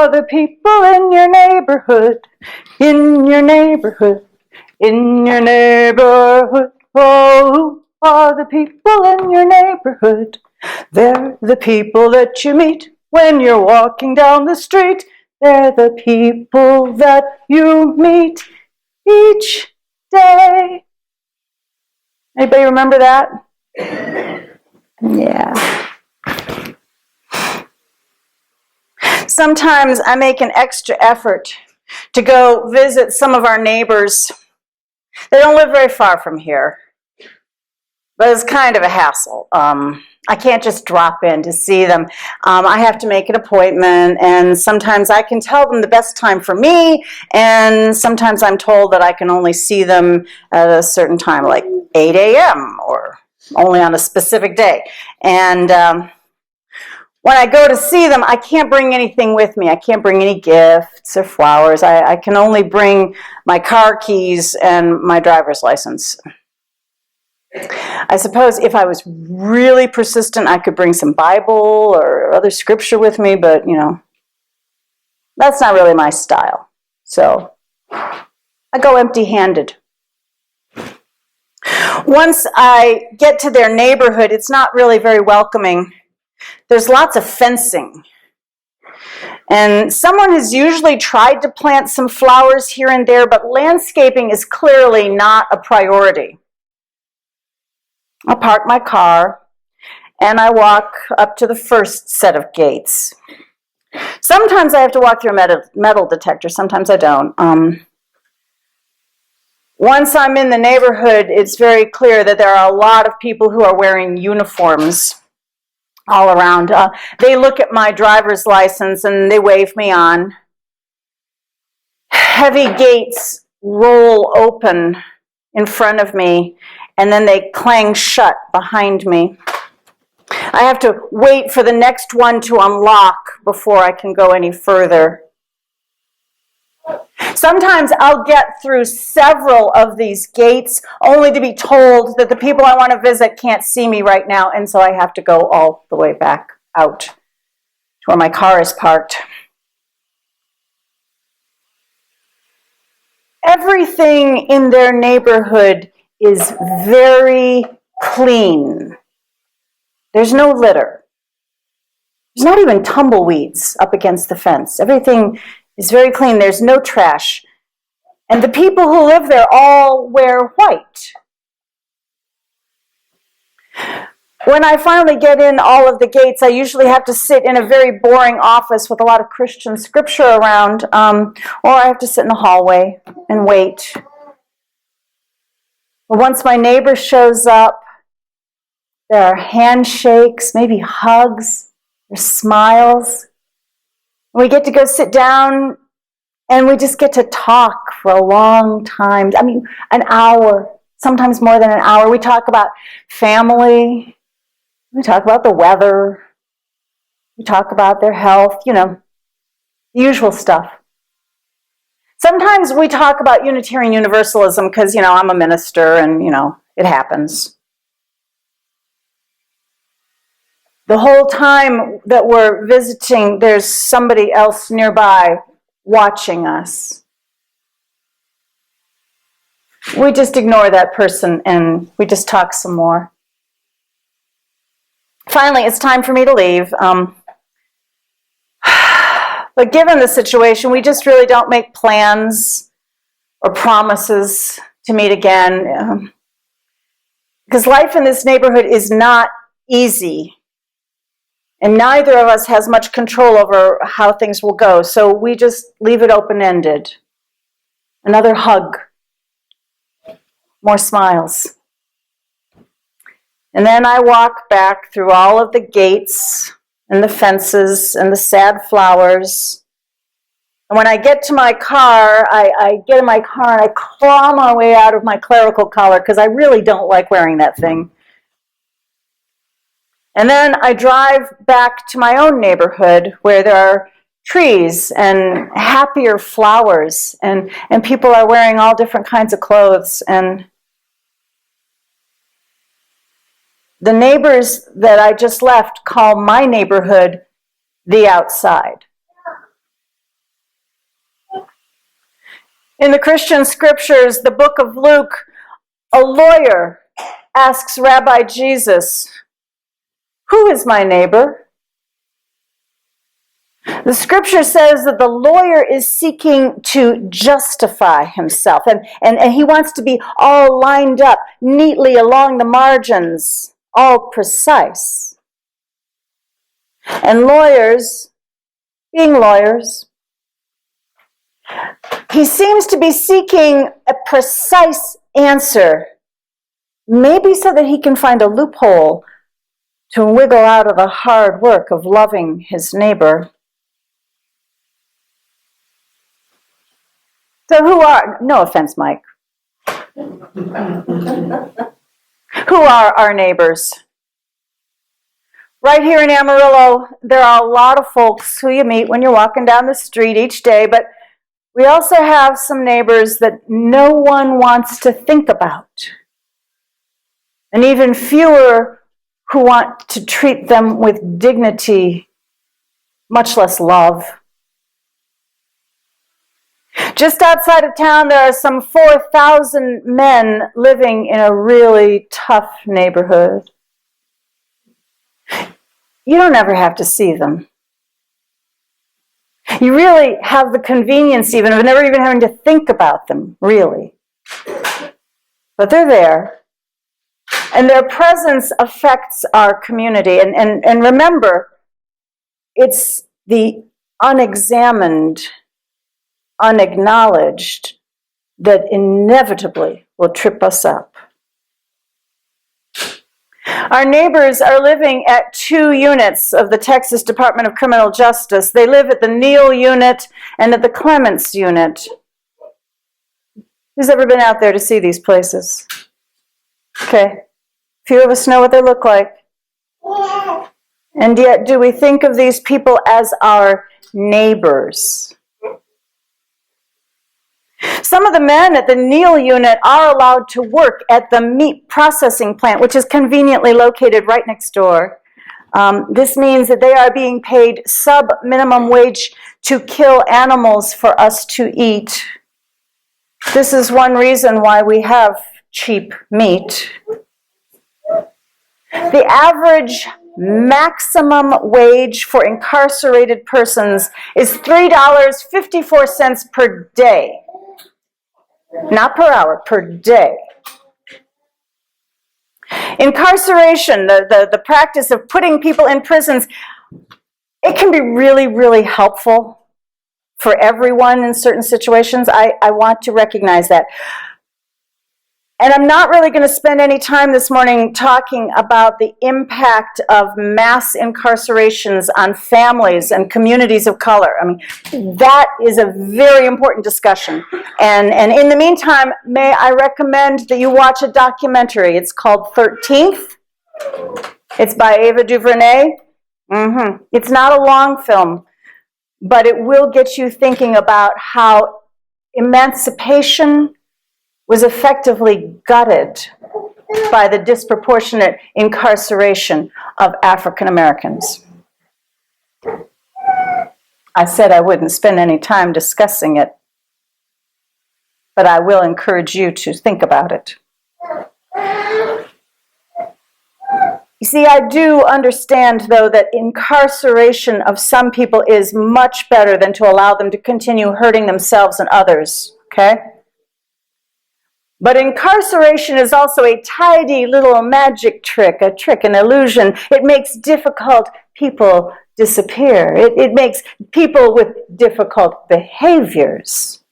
are the people in your neighborhood, in your neighborhood, in your neighborhood. Oh, who are the people in your neighborhood? They're the people that you meet when you're walking down the street. They're the people that you meet each day. Anybody remember that? Yeah. Sometimes I make an extra effort to go visit some of our neighbors. They don't live very far from here, but it's kind of a hassle. I can't just drop in to see them. I have to make an appointment, and sometimes I can tell them the best time for me, and sometimes I'm told that I can only see them at a certain time, like 8 a.m. or only on a specific day. And when I go to see them, I can't bring anything with me. I can't bring any gifts or flowers. I can only bring my car keys and my driver's license. I suppose if I was really persistent, I could bring some Bible or other scripture with me, but, that's not really my style. So I go empty-handed. Once I get to their neighborhood, it's not really very welcoming. There's lots of fencing. And someone has usually tried to plant some flowers here and there, but landscaping is clearly not a priority. I park my car, and I walk up to the first set of gates. Sometimes I have to walk through a metal detector, sometimes I don't. Once I'm in the neighborhood, it's very clear that there are a lot of people who are wearing uniforms all around. They look at my driver's license and they wave me on. Heavy gates roll open in front of me, and then they clang shut behind me. I have to wait for the next one to unlock before I can go any further. Sometimes I'll get through several of these gates only to be told that the people I want to visit can't see me right now, and so I have to go all the way back out to where my car is parked. Everything in their neighborhood is very clean. There's no litter. There's not even tumbleweeds up against the fence. Everything is very clean. There's no trash. And the people who live there all wear white. When I finally get in all of the gates, I usually have to sit in a very boring office with a lot of Christian scripture around, or I have to sit in the hallway and wait. But once my neighbor shows up, there are handshakes, maybe hugs, or smiles. We get to go sit down, and we just get to talk for a long time. I mean, an hour, sometimes more than an hour. We talk about family. We talk about the weather. We talk about their health, the usual stuff. Sometimes we talk about Unitarian Universalism because, I'm a minister and, it happens. The whole time that we're visiting, there's somebody else nearby watching us. We just ignore that person and we just talk some more. Finally, it's time for me to leave. But given the situation, we just really don't make plans or promises to meet again. Because life in this neighborhood is not easy. And neither of us has much control over how things will go. So we just leave it open-ended. Another hug. More smiles. And then I walk back through all of the gates and the fences and the sad flowers. And when I get to my car, I get in my car and I claw my way out of my clerical collar because I really don't like wearing that thing. And then I drive back to my own neighborhood where there are trees and happier flowers and people are wearing all different kinds of clothes. And the neighbors that I just left call my neighborhood the outside. In the Christian scriptures, the book of Luke, a lawyer asks Rabbi Jesus, "Who is my neighbor?" The scripture says that the lawyer is seeking to justify himself, and he wants to be all lined up neatly along the margins, all precise. And lawyers, being lawyers, he seems to be seeking a precise answer, maybe so that he can find a loophole to wiggle out of the hard work of loving his neighbor. So no offense, Mike, who are our neighbors? Right here in Amarillo, there are a lot of folks who you meet when you're walking down the street each day, but we also have some neighbors that no one wants to think about, and even fewer who want to treat them with dignity, much less love. Just outside of town, there are some 4,000 men living in a really tough neighborhood. You don't ever have to see them. You really have the convenience even of never even having to think about them, really. But they're there. And their presence affects our community. And remember, it's the unexamined, unacknowledged that inevitably will trip us up. Our neighbors are living at 2 units of the Texas Department of Criminal Justice. They live at the Neal unit and at the Clements unit. Who's ever been out there to see these places? Okay. Few of us know what they look like. And yet, do we think of these people as our neighbors? Some of the men at the Neal unit are allowed to work at the meat processing plant, which is conveniently located right next door. This means that they are being paid sub-minimum wage to kill animals for us to eat. This is one reason why we have cheap meat. The average maximum wage for incarcerated persons is $3.54 per day. Not per hour, per day. Incarceration, the practice of putting people in prisons, it can be really, really helpful for everyone in certain situations. I want to recognize that. And I'm not really going to spend any time this morning talking about the impact of mass incarcerations on families and communities of color. I mean, that is a very important discussion. And in the meantime, may I recommend that you watch a documentary. It's called 13th. It's by Ava DuVernay. It's not a long film, but it will get you thinking about how emancipation was effectively gutted by the disproportionate incarceration of African Americans. I said I wouldn't spend any time discussing it, but I will encourage you to think about it. You see, I do understand, though, that incarceration of some people is much better than to allow them to continue hurting themselves and others, okay? But incarceration is also a tidy little magic trick, an illusion. It makes difficult people disappear. It makes people with difficult behaviors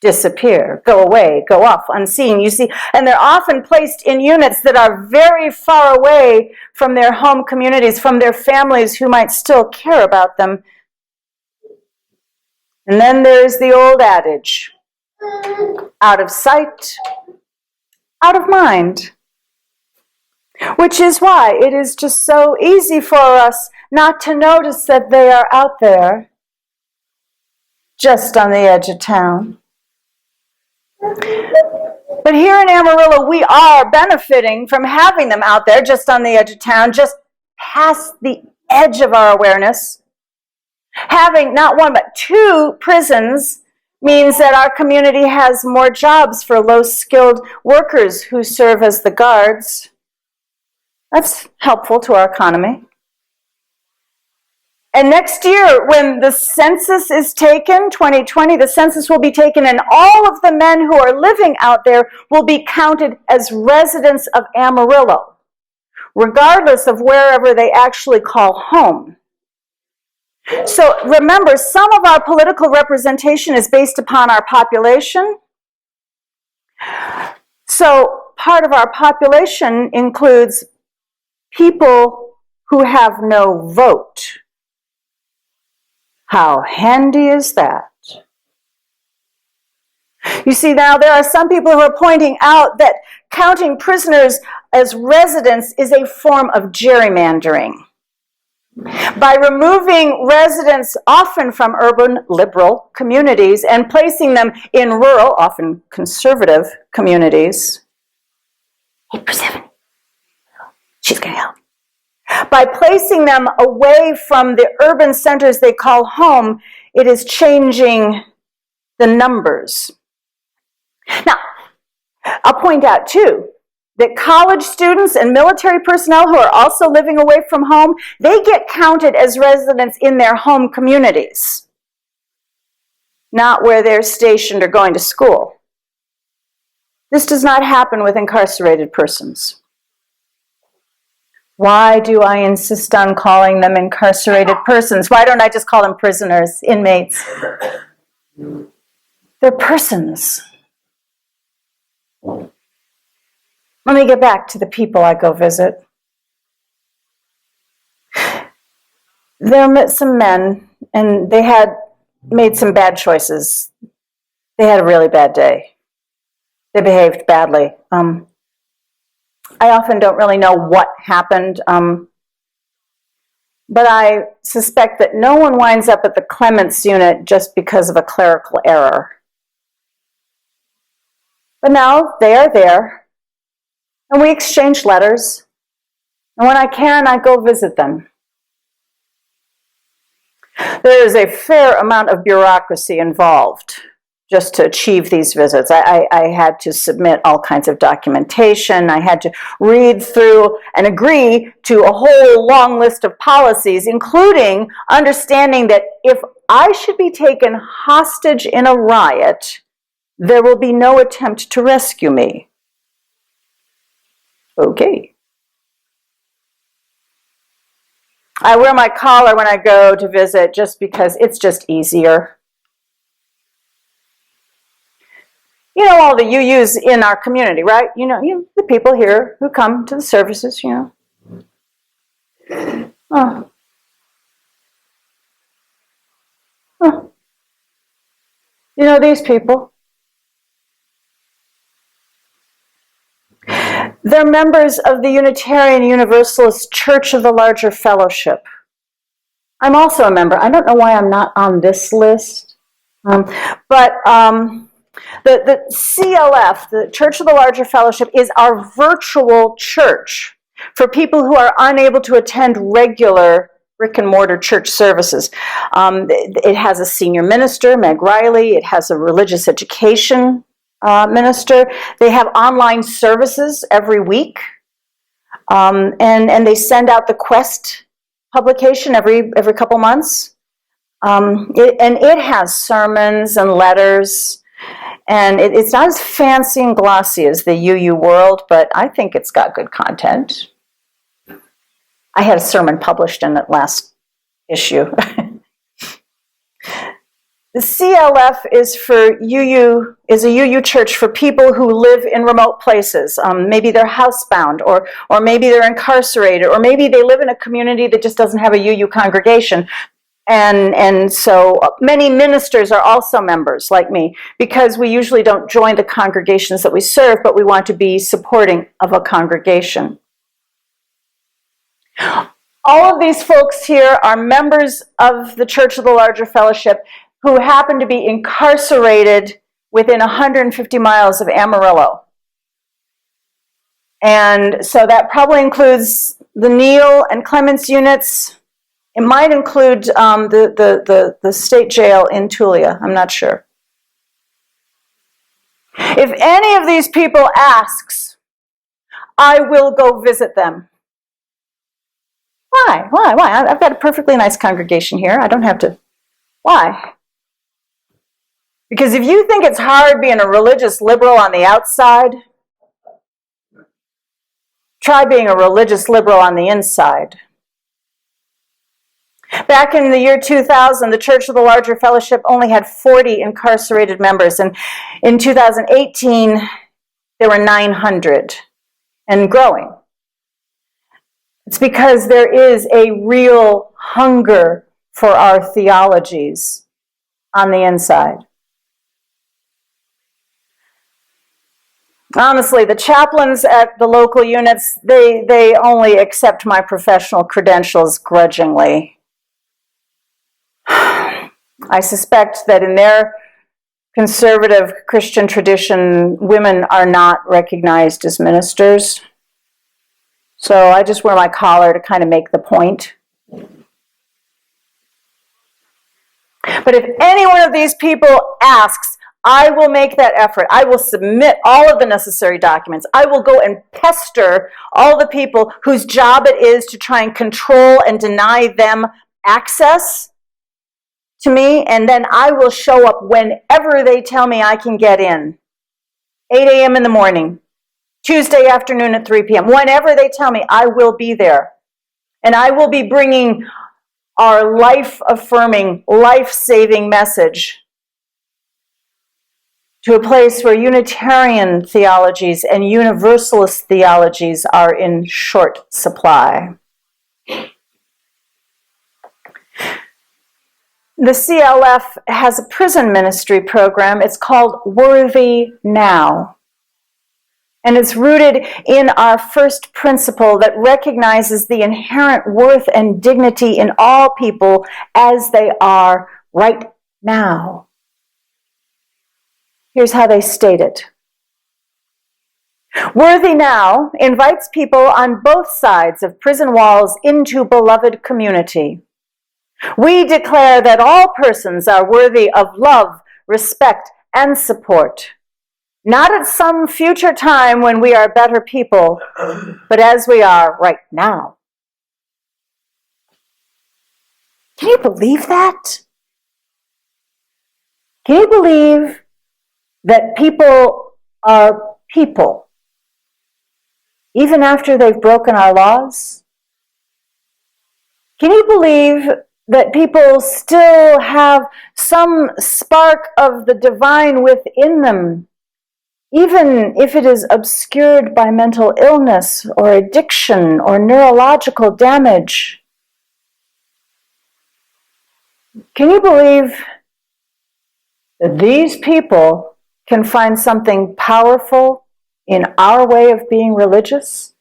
disappear, go away, go off unseen. You see, and they're often placed in units that are very far away from their home communities, from their families who might still care about them. And then there's the old adage, out of sight, out of mind. Which is why it is just so easy for us not to notice that they are out there, just on the edge of town. But here in Amarillo, we are benefiting from having them out there, just on the edge of town, just past the edge of our awareness. Having not one but 2 prisons means that our community has more jobs for low-skilled workers who serve as the guards. That's helpful to our economy. And next year, when the census is taken, 2020, the census will be taken, and all of the men who are living out there will be counted as residents of Amarillo, regardless of wherever they actually call home. So remember, some of our political representation is based upon our population. So part of our population includes people who have no vote. How handy is that? You see, now there are some people who are pointing out that counting prisoners as residents is a form of gerrymandering. By removing residents often from urban liberal communities and placing them in rural, often conservative communities. 8%. She's going to help. By placing them away from the urban centers they call home, it is changing the numbers. Now, I'll point out, too, that college students and military personnel who are also living away from home, they get counted as residents in their home communities, not where they're stationed or going to school. This does not happen with incarcerated persons. Why do I insist on calling them incarcerated persons? Why don't I just call them prisoners, inmates? They're persons. Let me get back to the people I go visit. There met some men, and they had made some bad choices. They had a really bad day. They behaved badly. I often don't really know what happened, but I suspect that no one winds up at the Clements unit just because of a clerical error. But now they are there, and we exchange letters, and when I can, I go visit them. There is a fair amount of bureaucracy involved just to achieve these visits. I had to submit all kinds of documentation. I had to read through and agree to a whole long list of policies, including understanding that if I should be taken hostage in a riot, there will be no attempt to rescue me. Okay. I wear my collar when I go to visit just because it's just easier. You know all the UUs in our community, right? You know the people here who come to the services, Oh. Oh. You know these people. They're members of the Unitarian Universalist Church of the Larger Fellowship. I'm also a member. I don't know why I'm not on this list, The CLF, the Church of the Larger Fellowship, is our virtual church for people who are unable to attend regular brick-and-mortar church services. It has a senior minister, Meg Riley. It has a religious education minister. They have online services every week, and they send out the Quest publication every couple months. It has sermons and letters. And it's not as fancy and glossy as the UU World, but I think it's got good content. I had a sermon published in that last issue. The CLF is a UU church for people who live in remote places. Maybe they're housebound, or maybe they're incarcerated, or maybe they live in a community that just doesn't have a UU congregation. And so many ministers are also members like me, because we usually don't join the congregations that we serve, but we want to be supporting of a congregation. All of these folks here are members of the Church of the Larger Fellowship who happen to be incarcerated within 150 miles of Amarillo. And so that probably includes the Neal and Clements units. It might include the state jail in Tulia. I'm not sure. If any of these people asks, I will go visit them. Why? I've got a perfectly nice congregation here. I don't have to. Why? Because if you think it's hard being a religious liberal on the outside, try being a religious liberal on the inside. Back in the year 2000, the Church of the Larger Fellowship only had 40 incarcerated members, and in 2018, there were 900 and growing. It's because there is a real hunger for our theologies on the inside. Honestly, the chaplains at the local units, they only accept my professional credentials grudgingly. I suspect that in their conservative Christian tradition, women are not recognized as ministers. So I just wear my collar to kind of make the point. But if any one of these people asks, I will make that effort. I will submit all of the necessary documents. I will go and pester all the people whose job it is to try and control and deny them access to me, and then I will show up whenever they tell me I can get in. 8 a.m. in the morning, Tuesday afternoon at 3 p.m. Whenever they tell me, I will be there. And I will be bringing our life-affirming, life-saving message to a place where Unitarian theologies and Universalist theologies are in short supply. The CLF has a prison ministry program. It's called Worthy Now. And it's rooted in our first principle that recognizes the inherent worth and dignity in all people as they are right now. Here's how they state it. Worthy Now invites people on both sides of prison walls into beloved community. We declare that all persons are worthy of love, respect, and support. Not at some future time when we are better people, but as we are right now. Can you believe that? Can you believe that people are people, even after they've broken our laws? Can you believe that people still have some spark of the divine within them, even if it is obscured by mental illness or addiction or neurological damage? Can you believe that these people can find something powerful in our way of being religious?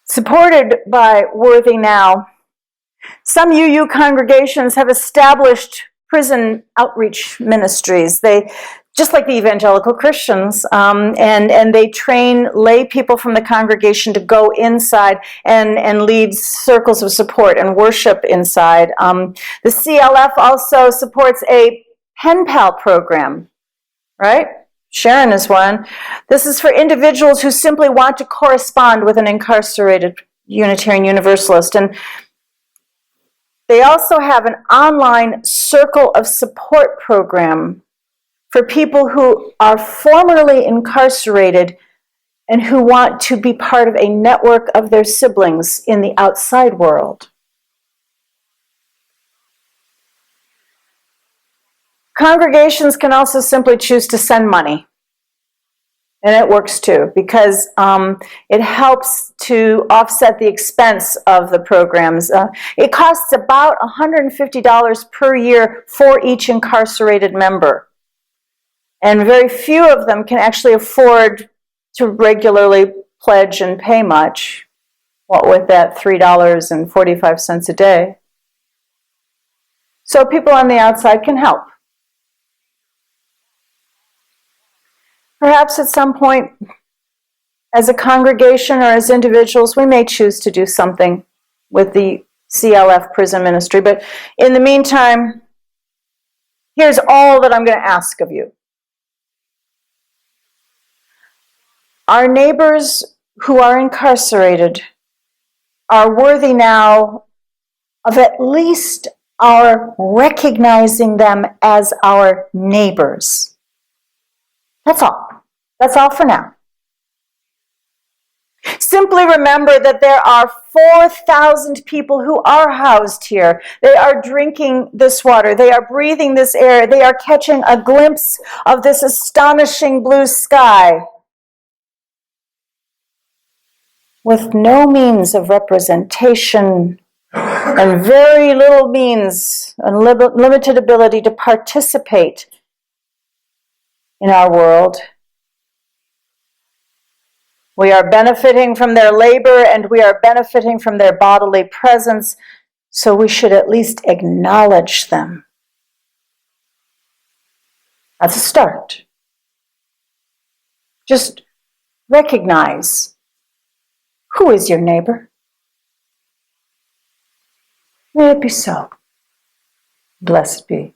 Supported by Worthy Now, some UU congregations have established prison outreach ministries. They, just like the evangelical Christians, and they train lay people from the congregation to go inside and lead circles of support and worship inside. The CLF also supports a pen pal program, right? Sharon is one. This is for individuals who simply want to correspond with an incarcerated Unitarian Universalist. And they also have an online circle of support program for people who are formerly incarcerated and who want to be part of a network of their siblings in the outside world. Congregations can also simply choose to send money. And it works too, because it helps to offset the expense of the programs. It costs about $150 per year for each incarcerated member. And very few of them can actually afford to regularly pledge and pay much, what with that $3.45 a day. So people on the outside can help. Perhaps at some point, as a congregation or as individuals, we may choose to do something with the CLF prison ministry. But in the meantime, Here's all that I'm going to ask of you. Our neighbors who are incarcerated are worthy now of at least our recognizing them as our neighbors. That's all. That's all for now. Simply remember that there are 4,000 people who are housed here. They are drinking this water. They are breathing this air. They are catching a glimpse of this astonishing blue sky with no means of representation and very little means and limited ability to participate in our world. We are benefiting from their labor and we are benefiting from their bodily presence, so we should at least acknowledge them. That's a start. Just recognize who is your neighbor. May it be so. Blessed be.